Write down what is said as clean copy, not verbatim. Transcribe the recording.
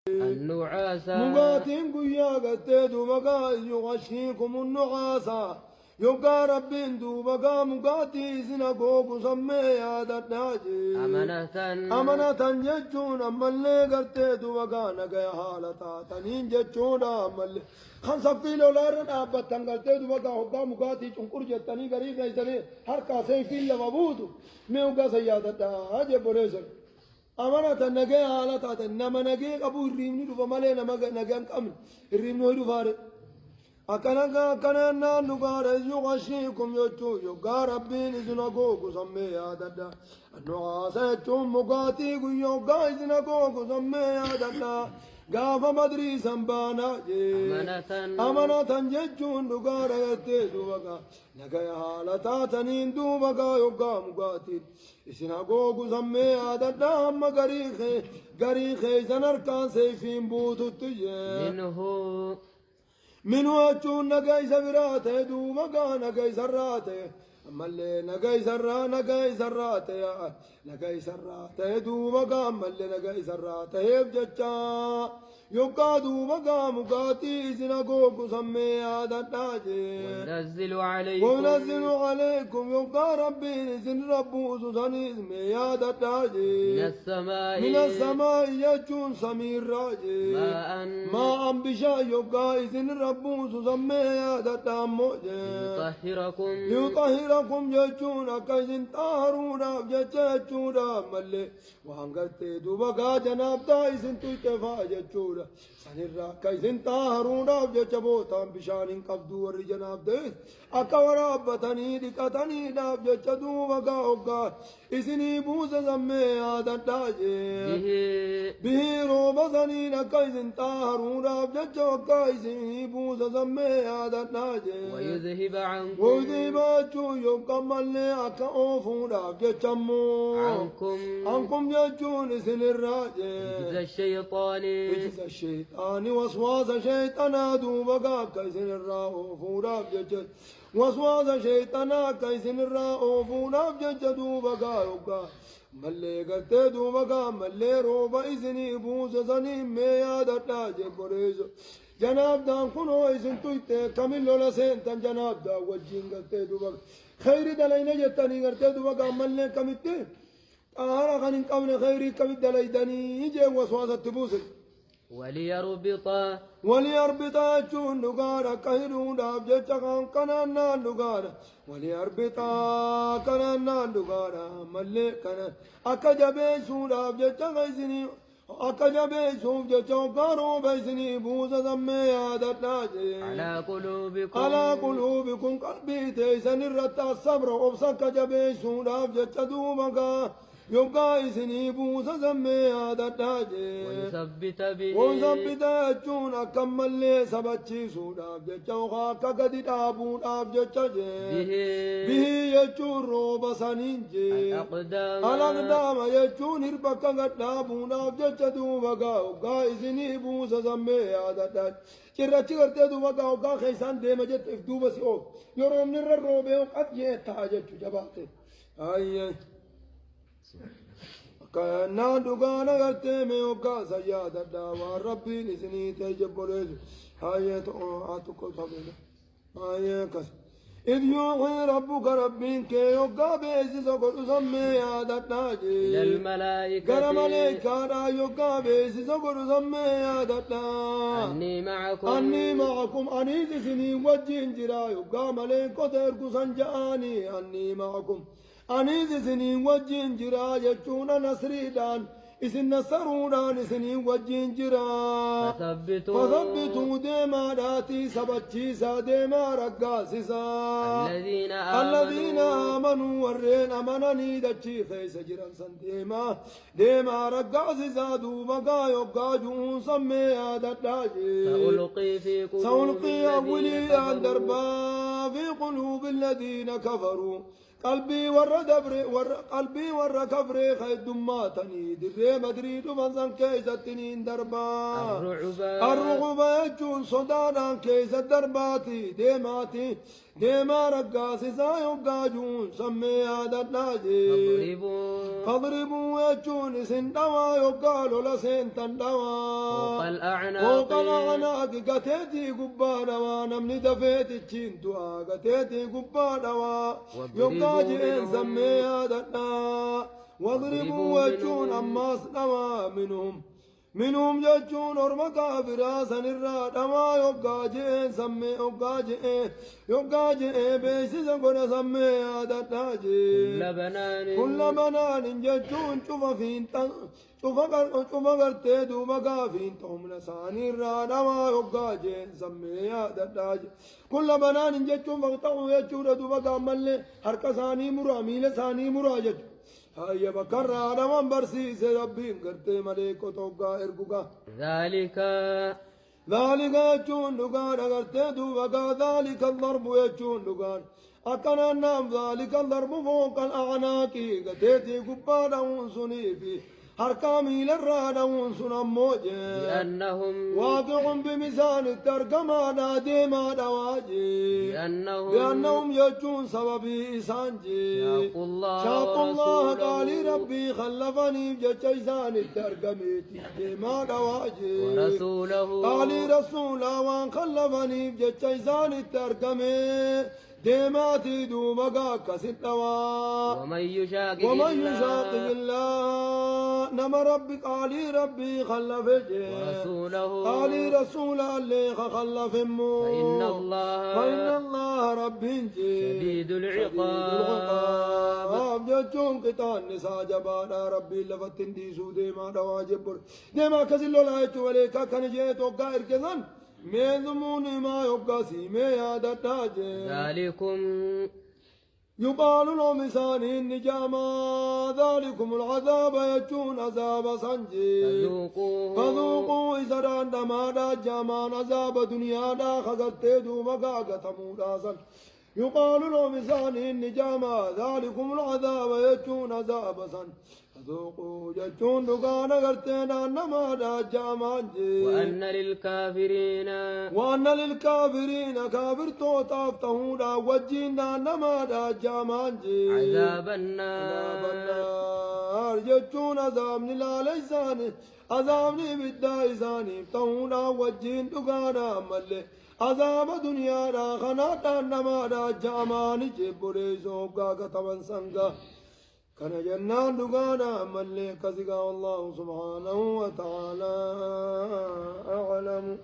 النعاس مقاتين قويا قتي دوبقا يغشيكم النعاسا يوكا ربين دوبقا مقاتي سنقوك سمي يا دتاجي أمنة جتشون أما اللي قتي دوبقا نقيا حالتا تنين جتشون أما اللي 5 كيلو لارن أبتن قتي دوبقا هبا مقاتي چنقر جتني قريب نيساني هر كاسي كيل لبابودو ميوكا سيادتا هجي بوليسر أمانة نجى على تات نما نجى أبو الريمني دوبا ماله نما نجى كم الريمني هو دوباره أكنا نقار يغشيكم يجوا يقار ربين إذنكوا كسمي يا ددا النعاس يجوا مقاتي يقار إذنكوا كسمي يا ددا قاف مدري سنبانا أمانة ججون نقار يتدوبا نجا حالتا تنين دوبا يقار مقاتي إذنكوا كسمي يا ددا أما غريخي سنركان سيفين بوتو تجي من وجهون نجاي سبراته دوما نجاي سراته ملّي نجاي سراته يا نجاي سراته دوما ملّي نجاي سراته بجتا يوكا دوما مقاتي سنقوك سمي هذا التاجي ونزل عليكم يوكا ربي سن ربو سني اسمي هذا التاجي من السماء يجون سمير راجي ما أنبشا يوكا سن ربو سمي هذا التاموجي ليطهركم يجون أكاين طهرون جتشون ملّي وانغرتي دوبا جناب تايسن تيكفا جتشون سنرا كايسن طهرون جتشبوتا بشان قبدو ورجناب دي أكورا بطني دكتني داب جتشدوبا اوغا إسني بوزا زمي هذا تاجي به روبا سنين كايسن طهرون جتشوكا إسني بوزا زمي هذا تاجي ويذهب عنكم يوكمل أكا أوفونا جتشمو عنكم يجون سن الراجي بجز الشيطان وسواس شيطانا دوبا كيسن الراو فونا بجد وسواس شيطانا كيسن الراو فونا بجد دوبا يوكا ملّي قتي دوبا ملّي روبا إذني بوز زني ميا دتا جبريز جناب دان كنو إذن تويته كامل ولا سنتن جناب دا وجين قتي دوبا خير دلائنا جتني قتي دوبا ملّي كمتي أهارا خنين قبل خيري كمت دلائدني يجي وسواس تبوسل وليربطا جون نغارا كهرون داب جتشان كنانا نغارا وليربطا كنانا نغارا ملّي كنا أكجبي سوداب جتشان إذني أكجبي سوف جتشان كارو بيسني بوزا زمي هذا تاجي على قلوبكم قلبي تيسن الرتا الصبر وبسك جبي سوداب جتشدوبا يوكا إسني بوسا زمي هذا تاجي وثبت أجون أكمل لي سبتشي سوداب جتشوخا كقدي دابون أب جتشجي به يجون روبا سنينجي الأقدام يجون هربكا قد دابون أب جتشدوبا وكا إسني بوسا زمي هذا تاجي كرتي كرتي دوبا وكا خيسان ديما جت إفدوبا سيوك يروم نر روبي وقد يتاجي جباتي أي كنا دعانا کرتے میں اوکا سیادہ دعوا ربی نسنی تجبرز آیت آتو کو تھابینا آیت کس إذ يوحي ربك ربين كي يوكا بيسس وقل سمي هذا تاجي قال ملائكة يوكا بيسس وقل سمي هذا تاجي أني معكم أني تسني وجين جرا يوكا ملائكة تركو سنجاني أني معكم أني سنين وجين جرا يجون نصريدان إسن نصرونان سنين وجين جرا فثبتوا ديما داتي سبتشيسا ديما رقاسسا الذين آمنوا ورين أمنني دچي خيس جران سن ديما رقاسسا دوبقا يبقا جون سمي هذا التاجي سألقي أولي أن دربا في قلوب الذين كفروا قلبي ور كفري خيد ماتني دري مدريد من كيستنين دربا الرعبا يجون صدانا كيس درباتي ديماتي ديما رقاس سايو قاجون سمي هذا الناجي فاضربوا يجون سندوا يقالوا لسنتن دوا فوق الأعناق قتيتي قبانا ونمني دفيت الشينتوا قتيتي قبانا يقاجي سمي هذا النا واضربوا يجون أماس نوا منهم جتون أرما كافرا سنرا دما يقاجي سمي يقاجي بيسيس كنا سمي هذا تاجي كل بنان جتون شوف قرتي دوبا كافين توم لساني را دما يقاجي سمي هذا تاجي كل بنان جتون فقطعوا يجون دوبا كامل حركة مرامي لساني مراجج هيا بكر على من برسيس ربي قرتي مليكو توقع إرقوكا ذلك يجون لغان قرتي دوبا ذلك الضرب يجون لغان أكنا النام ذلك الضرب فوق الأعناق قتيتي قبانا ونسني فيه حركامي للرادة ونسن موجه لأنهم واقع بميزان الترجمة نادي ما دواجي لأنهم يجون سببي إسانجي شاق الله قال ربي خلفني بجيزان الترجمة ما دواجي ورسوله قال رسوله وان خلفني بجيزان الترجمة ديماتي دوبا كسيتوا ومن يشاقق الله نما ربي قال ربي خلفه ورسوله قال رسول الله خلف فإن الله ربي شديد العقاب جون قطان نساء جبانا ربي لفتن دي سودي ما دواجب ديما كسلو لا يتوليك كان جيتو قائر كذن ميزموني ما يبقاسي ميادة تاجي ذلكم يقال لهم إساني النجامة ذلكم العذاب يجون عذاب سنجي فذوقوا إسران دمادا جامان عذاب دنيا دا خزت دومكا قتمودا سن يقال لهم إساني النجامة ذلكم العذاب يجون عذاب سن فذوقوا جتون دقانا قرتنا نمادا جامان جي وأن للكافرين كافر توتاف تهودا وجينا نمادا جامان جي عذاب النار جتون عذابني لا ليساني عذابني بالدايساني تهودا وجين دقانا ملي عذاب دنيا را خناتا نمادا جامان جي بريزو قاقا تمن سنگا كان جنان دقانا ملي كذقا الله سبحانه وتعالى أعلم